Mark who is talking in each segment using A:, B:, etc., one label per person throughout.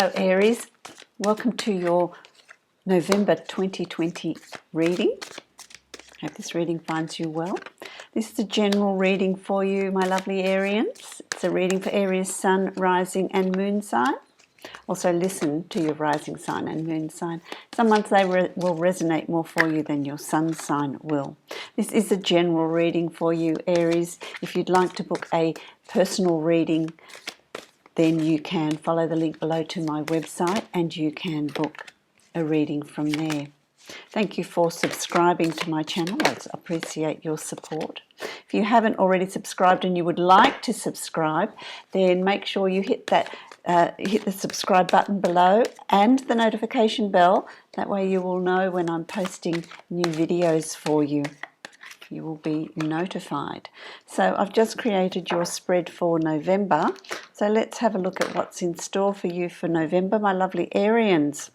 A: Hello Aries, welcome to your November 2020 reading. Hope this reading finds you well. This is a general reading for you, my lovely Arians. It's a reading for Aries sun, rising and moon sign. Also listen to your rising sign and moon sign. Some months they will resonate more for you than your sun sign will. This is a general reading for you, Aries. If you'd like to book a personal reading, then you can follow the link below to my website and you can book a reading from there. Thank you for subscribing to my channel. I appreciate your support. If you haven't already subscribed and you would like to subscribe, then make sure you hit the subscribe button below and the notification bell. That way you will know when I'm posting new videos for you. You will be notified. So I've just created your spread for November. So let's have a look at what's in store for you for November, my lovely Arians.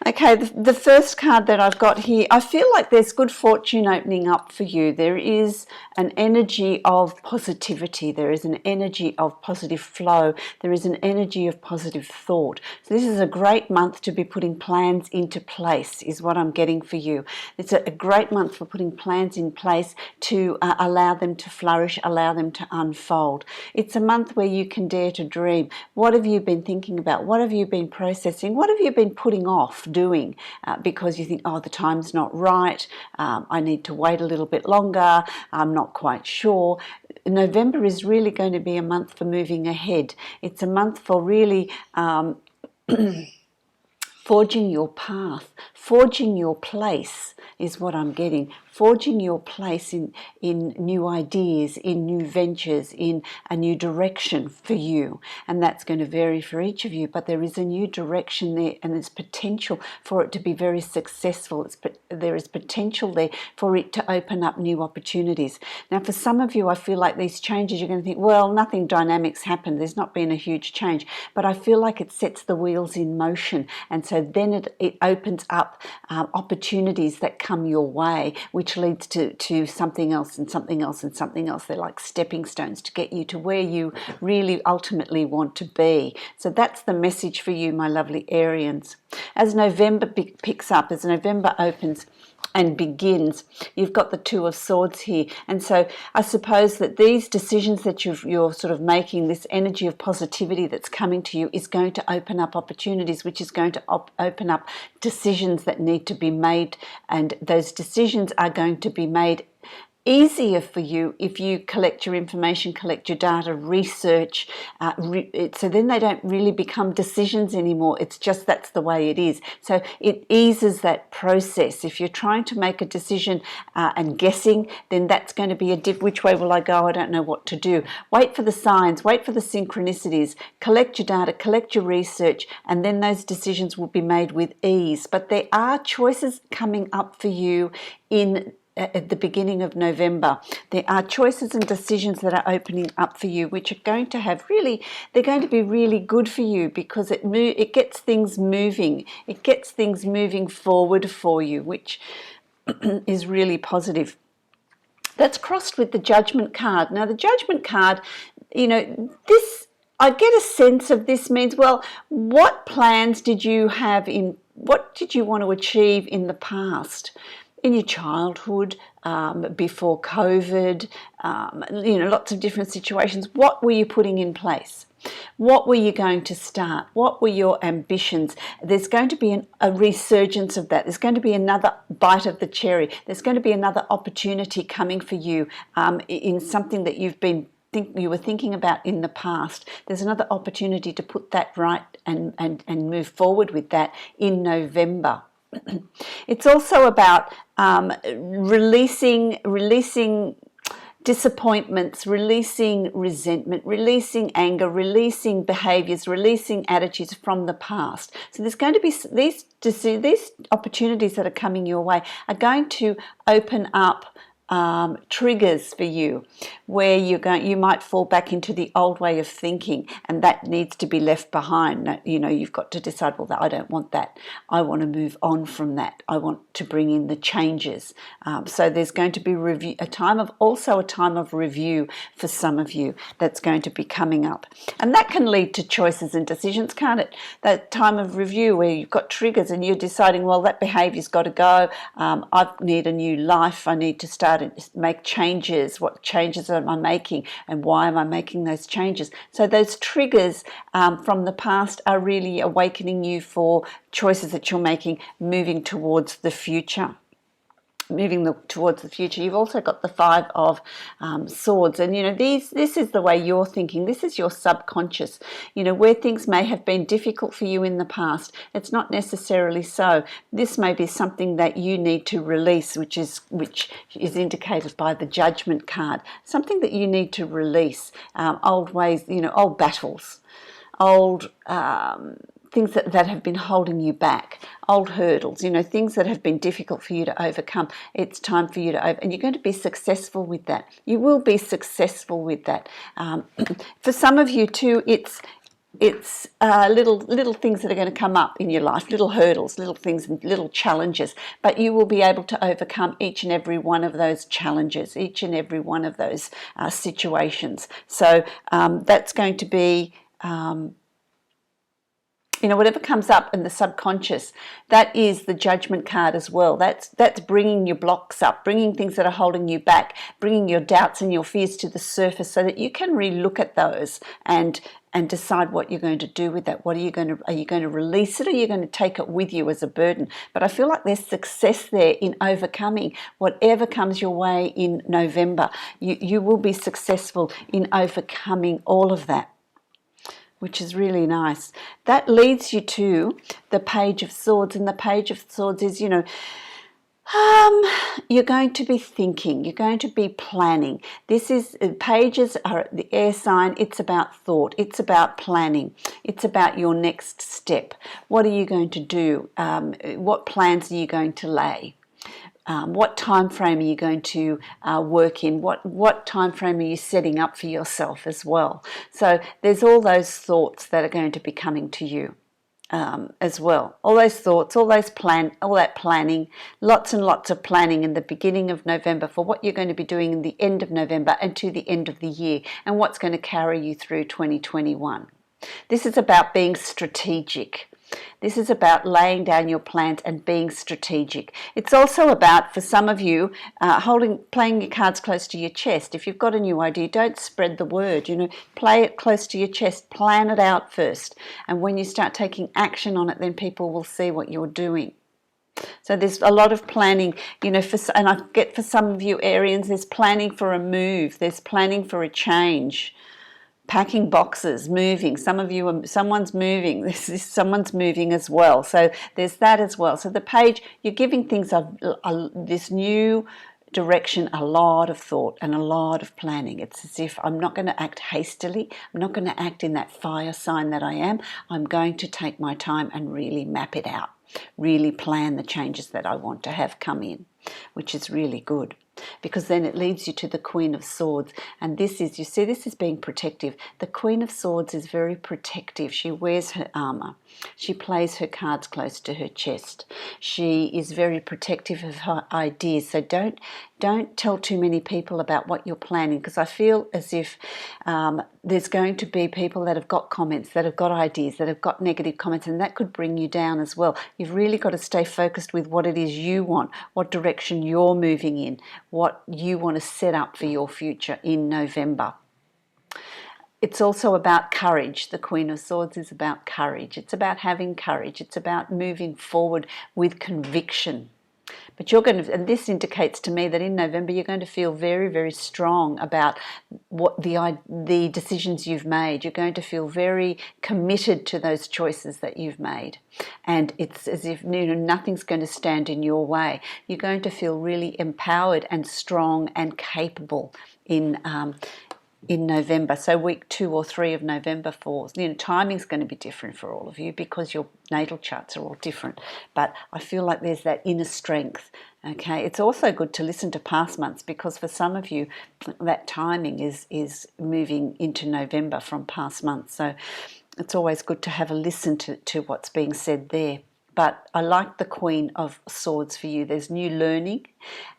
A: Okay, the first card that I've got here, I feel like there's good fortune opening up for you. There is an energy of positivity. There is an energy of positive flow. There is an energy of positive thought. So this is a great month to be putting plans into place, is what I'm getting for you. It's a great month for putting plans in place to allow them to flourish, allow them to unfold. It's a month where you can dare to dream. What have you been thinking about? What have you been processing? What have you been putting off doing because you think, oh, the time's not right, I need to wait a little bit longer, I'm not quite sure. November is really going to be a month for moving ahead. It's a month for really forging your path, forging your place is what I'm getting. Forging your place in new ideas, in new ventures, in a new direction for you. And that's going to vary for each of you, but there is a new direction there and there's potential for it to be very successful. There is potential there for it to open up new opportunities. Now, for some of you, I feel like these changes, you're going to think, well, nothing dynamic's happened. There's not been a huge change, but I feel like it sets the wheels in motion. And so then it opens up opportunities that come your way, which leads to something else and something else and something else. They're like stepping stones to get you to where you really ultimately want to be. So that's the message for you, my lovely Arians. As November picks up, as November opens and begins, you've got the Two of Swords here. And so I suppose that these decisions that you're sort of making, this energy of positivity that's coming to you is going to open up opportunities, which is going to open up decisions that need to be made. And those decisions are going to be made easier for you if you collect your information, collect your data, research, so then they don't really become decisions anymore. It's just that's the way it is. So it eases that process. If you're trying to make a decision and guessing, then that's going to be which way will I go? I don't know what to do. Wait for the signs, wait for the synchronicities, collect your data, collect your research, and then those decisions will be made with ease. But there are choices coming up for you at the beginning of November. There are choices and decisions that are opening up for you, which are going to they're going to be really good for you because it gets things moving. It gets things moving forward for you, which is really positive. That's crossed with the Judgment card. Now, the Judgment card, I get a sense of this means, well, what plans did you have what did you want to achieve in the past? In your childhood, before COVID, lots of different situations. What were you putting in place? What were you going to start? What were your ambitions? There's going to be a resurgence of that. There's going to be another bite of the cherry. There's going to be another opportunity coming for you in something that you were thinking about in the past. There's another opportunity to put that right and move forward with that in November. It's also about releasing disappointments, releasing resentment, releasing anger, releasing behaviours, releasing attitudes from the past. So there's going to be these opportunities that are coming your way are going to open up triggers for you where you might fall back into the old way of thinking, and that needs to be left behind. You know, you've got to decide, well, I don't want that. I want to move on from that. I want to bring in the changes. So there's going to be a time of review for some of you that's going to be coming up, and that can lead to choices and decisions, can't it? That time of review where you've got triggers and you're deciding, well, that behaviour's got to go. I need a new life. I need to start and make changes. What changes am I making, and why am I making those changes? So those triggers from the past are really awakening you for choices that you're making, moving towards the future. Towards the future. You've also got the Five of Swords, and you know, this is the way you're thinking. This is your subconscious. You know, where things may have been difficult for you in the past, it's not necessarily so. This may be something that you need to release, which is indicated by the Judgment card. Something that you need to release. Old ways, you know, old battles, old things that have been holding you back, old hurdles, you know, things that have been difficult for you to overcome. It's time for you to and you're going to be successful with that. You will be successful with that. For some of you too, it's little things that are going to come up in your life, little hurdles, little things, little challenges, but you will be able to overcome each and every one of those challenges, each and every one of those situations. So that's going to be you know, whatever comes up in the subconscious, that is the Judgment card as well. That's bringing your blocks up, bringing things that are holding you back, bringing your doubts and your fears to the surface so that you can really look at those and decide what you're going to do with that. Are you going to release it, or are you going to take it with you as a burden? But I feel like there's success there in overcoming whatever comes your way in November. You will be successful in overcoming all of that, which is really nice. That leads you to the Page of Swords, and the Page of Swords is, you know, you're going to be thinking, you're going to be planning. Pages are the air sign. It's about thought, it's about planning, it's about your next step. What are you going to do? What plans are you going to lay? What time frame are you going to work in? What time frame are you setting up for yourself as well? So there's all those thoughts that are going to be coming to you as well. All those thoughts, all that planning, lots and lots of planning in the beginning of November for what you're going to be doing in the end of November and to the end of the year, and what's going to carry you through 2021. This is about being strategic. This is about laying down your plans and being strategic. It's also about, for some of you, playing your cards close to your chest. If you've got a new idea, don't spread the word. You know, play it close to your chest. Plan it out first, and when you start taking action on it, then people will see what you're doing. So there's a lot of planning, you know, for some of you Arians, there's planning for a move. There's planning for a change. Packing boxes, moving. Someone's moving. Someone's moving as well. So there's that as well. So the page, you're giving things this new direction, a lot of thought and a lot of planning. It's as if I'm not going to act hastily. I'm not going to act in that fire sign that I am. I'm going to take my time and really map it out, really plan the changes that I want to have come in, which is really good. Because then it leads you to the Queen of Swords, and this is being protective. The Queen of Swords is very protective. She wears her armor. She plays her cards close to her chest. She is very protective of her ideas. So don't tell too many people about what you're planning, because I feel as if there's going to be people that have got comments, that have got ideas, that have got negative comments, and that could bring you down as well. You've really got to stay focused with what it is you want, what direction you're moving in, what you want to set up for your future in November. It's also about courage. The Queen of Swords is about courage. It's about having courage. It's about moving forward with conviction. But and this indicates to me that in November you're going to feel very, very strong about what the decisions you've made. You're going to feel very committed to those choices that you've made, and it's as if, you know, nothing's going to stand in your way. You're going to feel really empowered and strong and capable in November. So week 2 or 3 of November falls. You know, timing's going to be different for all of you because your natal charts are all different. But I feel like there's that inner strength Okay, it's also good to listen to past months, because for some of you that timing is moving into November from past months. So it's always good to have a listen to what's being said there. But I like the Queen of Swords for you. There's new learning,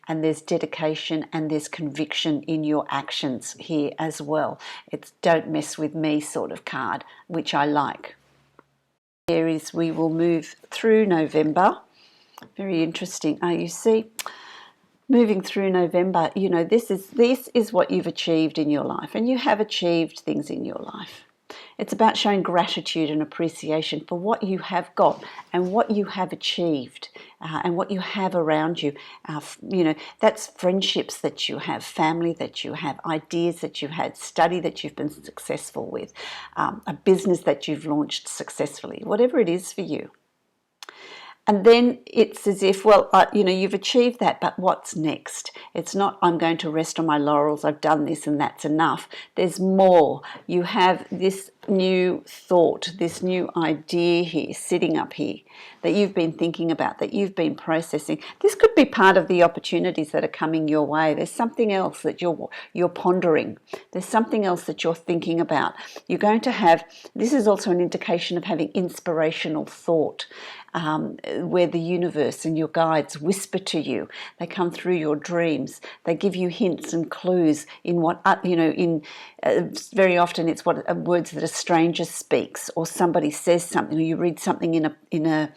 A: and there's dedication, and there's conviction in your actions here as well. It's don't mess with me sort of card, which I like. Aries, we will move through November. Very interesting. You see, moving through November, you know, this is what you've achieved in your life, and you have achieved things in your life. It's about showing gratitude and appreciation for what you have got and what you have achieved, and what you have around you. You know, that's friendships that you have, family that you have, ideas that you had, study that you've been successful with, a business that you've launched successfully, whatever it is for you. And then it's as if, well, you know, you've achieved that, but what's next? It's not, I'm going to rest on my laurels, I've done this and that's enough. There's more. You have this new thought, this new idea here, sitting up here, that you've been thinking about, that you've been processing. This could be part of the opportunities that are coming your way. There's something else that you're pondering. There's something else that you're thinking about. You're going to have, this is also an indication of having inspirational thought. Where the universe and your guides whisper to you. They come through your dreams. They give you hints and clues in what, you know, in very often it's what words that a stranger speaks, or somebody says something, or you read something in a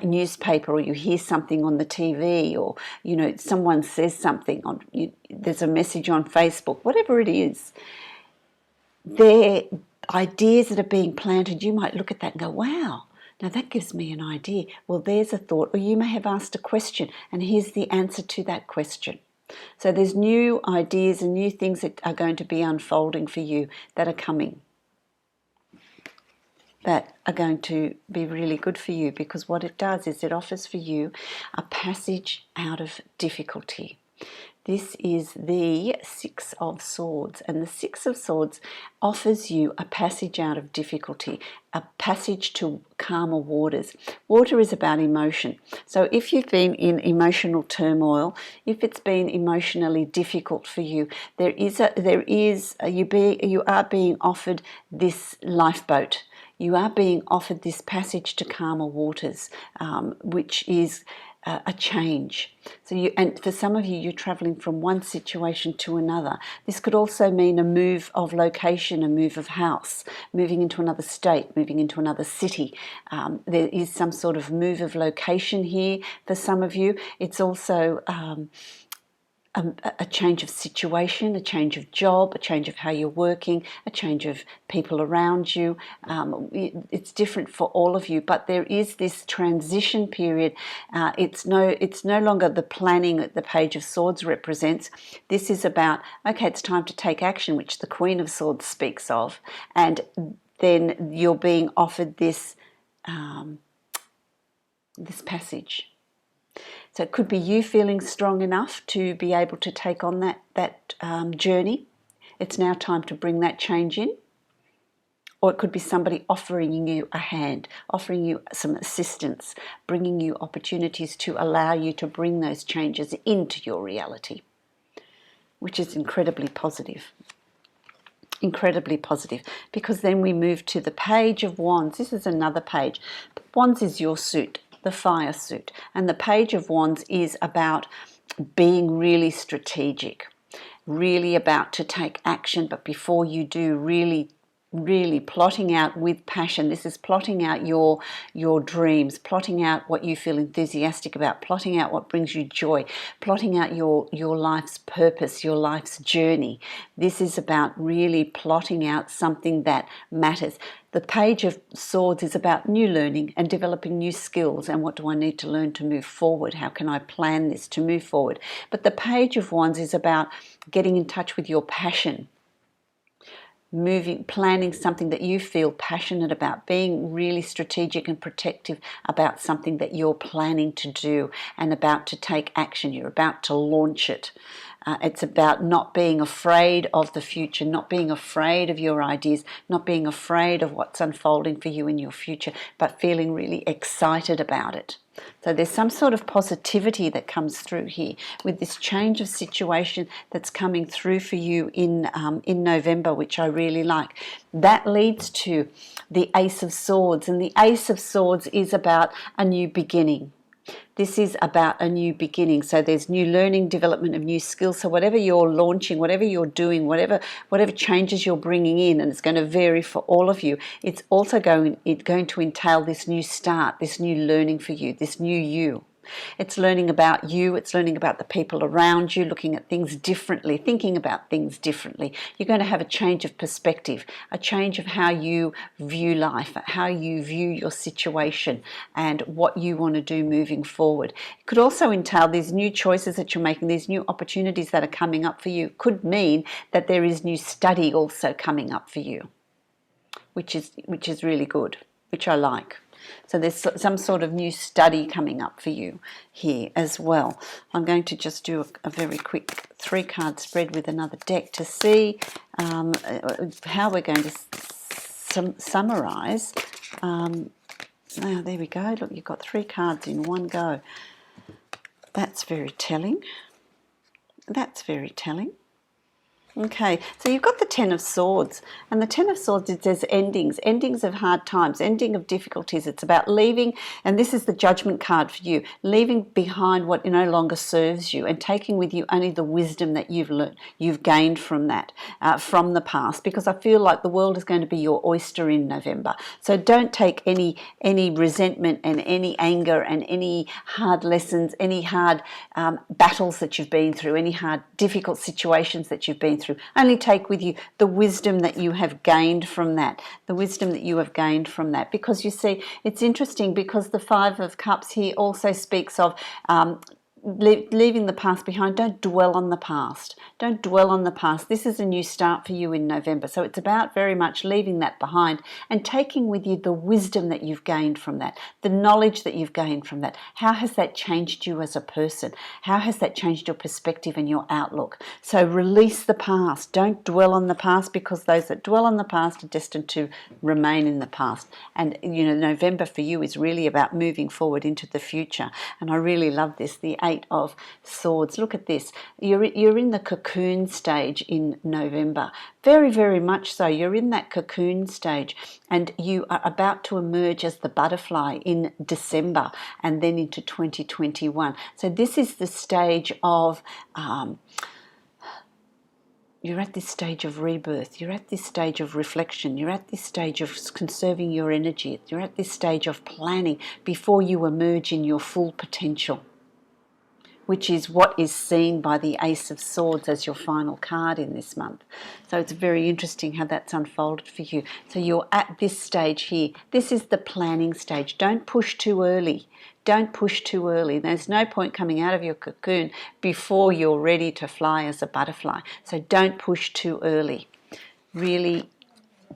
A: newspaper, or you hear something on the TV, or, you know, someone says something on, there's a message on Facebook, whatever it is. They're ideas that are being planted. You might look at that and go, wow. Now that gives me an idea. Well, there's a thought. Or you may have asked a question, and here's the answer to that question. So there's new ideas and new things that are going to be unfolding for you, that are coming, that are going to be really good for you, because what it does is it offers for you a passage out of difficulty. This is the Six of Swords, and the Six of Swords offers you a passage out of difficulty, a passage to calmer waters. Water is about emotion. So if you've been in emotional turmoil, if it's been emotionally difficult for you, you are being offered this lifeboat. You are being offered this passage to calmer waters, which is a change. So and for some of you, you're traveling from one situation to another. This could also mean a move of location, a move of house, moving into another state, moving into another city. There is some sort of move of location here for some of you. It's also a change of situation, a change of job, a change of how you're working, a change of people around you. It's different for all of you, but there is this transition period. It's no longer the planning that the Page of Swords represents. This is about, okay, it's time to take action, which the Queen of Swords speaks of, and then you're being offered this this passage. So it could be you feeling strong enough to be able to take on that journey. It's now time to bring that change in. Or it could be somebody offering you a hand, offering you some assistance, bringing you opportunities to allow you to bring those changes into your reality, which is incredibly positive. Incredibly positive, because then we move to the Page of Wands. This is another page. Wands is your suit, the fire suit, and the Page of Wands is about being really strategic, really about to take action, but before you do, really plotting out with passion. This is plotting out your dreams, plotting out what you feel enthusiastic about, plotting out what brings you joy, plotting out your life's purpose, your life's journey. This is about really plotting out something that matters. The Page of Swords is about new learning and developing new skills, and what do I need to learn to move forward? How can I plan this to move forward? But the Page of Wands is about getting in touch with your passion, planning something that you feel passionate about, being really strategic and protective about something that you're planning to do and about to take action. You're about to launch it. It's about not being afraid of the future, not being afraid of your ideas, not being afraid of what's unfolding for you in your future, but feeling really excited about it. So there's some sort of positivity that comes through here with this change of situation that's coming through for you in November, which I really like. That leads to the Ace of Swords, and the Ace of Swords is about a new beginning. This is about a new beginning. So there's new learning, development of new skills. So whatever you're launching, whatever you're doing, whatever changes you're bringing in, and it's going to vary for all of you, it's also going to entail this new start, this new learning for you, this new you. It's learning about you, it's learning about the people around you, looking at things differently, thinking about things differently. You're going to have a change of perspective, a change of how you view life, how you view your situation and what you want to do moving forward. It could also entail these new choices that you're making, these new opportunities that are coming up for you. Could mean that there is new study also coming up for you, which is really good, which I like. So there's some sort of new study coming up for you here as well. I'm going to just do a very quick 3-card spread with another deck to see how we're going to summarise. Now, there we go. Look, you've got 3 cards in one go. That's very telling. That's very telling. Okay, so you've got the Ten of Swords, and the Ten of Swords, it says endings of hard times, ending of difficulties. It's about leaving, and this is the Judgment card for you, leaving behind what no longer serves you and taking with you only the wisdom that you've learned, you've gained from that, from the past, because I feel like the world is going to be your oyster in November. So don't take any resentment and any anger and any hard lessons, any hard battles that you've been through, any hard difficult situations that you've been through. Only take with you the wisdom that you have gained from that, because you see, it's interesting because the 5 of Cups here also speaks of leaving the past behind. Don't dwell on the past. Don't dwell on the past. This is a new start for you in November. So it's about very much leaving that behind and taking with you the wisdom that you've gained from that, the knowledge that you've gained from that. How has that changed you as a person? How has that changed your perspective and your outlook? So release the past. Don't dwell on the past, because those that dwell on the past are destined to remain in the past. And, November for you is really about moving forward into the future. And I really love this, the 8 of Swords. Look at this. You're in the cocoon stage in November. Very, very much so. You're in that cocoon stage, and you are about to emerge as the butterfly in December and then into 2021. So this is the stage of you're at this stage of rebirth, you're at this stage of reflection, you're at this stage of conserving your energy, you're at this stage of planning before you emerge in your full potential, which is what is seen by the Ace of Swords as your final card in this month. So it's very interesting how that's unfolded for you. So you're at this stage here. This is the planning stage. Don't push too early. Don't push too early. There's no point coming out of your cocoon before you're ready to fly as a butterfly. So don't push too early. Really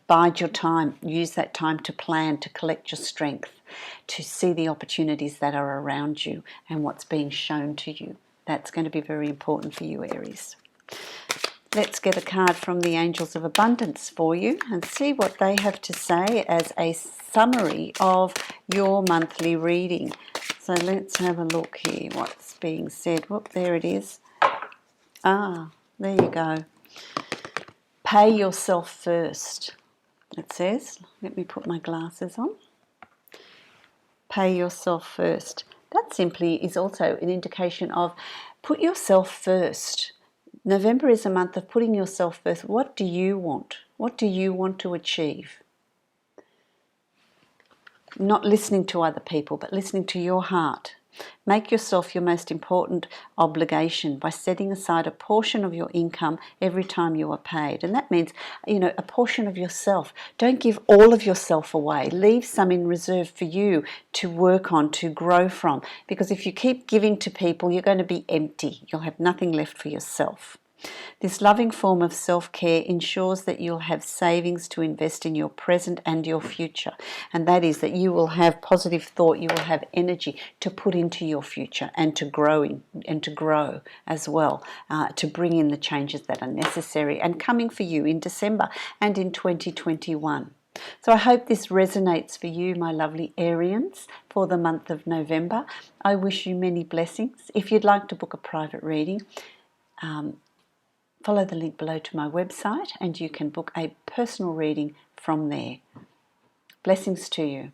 A: bide your time. Use that time to plan, to collect your strength, to see the opportunities that are around you and what's being shown to you. That's going to be very important for you, Aries. Let's get a card from the Angels of Abundance for you and see what they have to say as a summary of your monthly reading. So let's have a look here, what's being said. Whoop, there it is. Ah, there you go. Pay yourself first, it says. Let me put my glasses on. Pay yourself first. That simply is also an indication of put yourself first. November is a month of putting yourself first. What do you want? What do you want to achieve? Not listening to other people, but listening to your heart. Make yourself your most important obligation by setting aside a portion of your income every time you are paid. And that means, a portion of yourself. Don't give all of yourself away. Leave some in reserve for you to work on, to grow from. Because if you keep giving to people, you're going to be empty. You'll have nothing left for yourself. This loving form of self-care ensures that you'll have savings to invest in your present and your future. And that is that you will have positive thought, you will have energy to put into your future and to grow as well, to bring in the changes that are necessary and coming for you in December and in 2021. So I hope this resonates for you, my lovely Arians, for the month of November. I wish you many blessings. If you'd like to book a private reading, follow the link below to my website and you can book a personal reading from there. Blessings to you.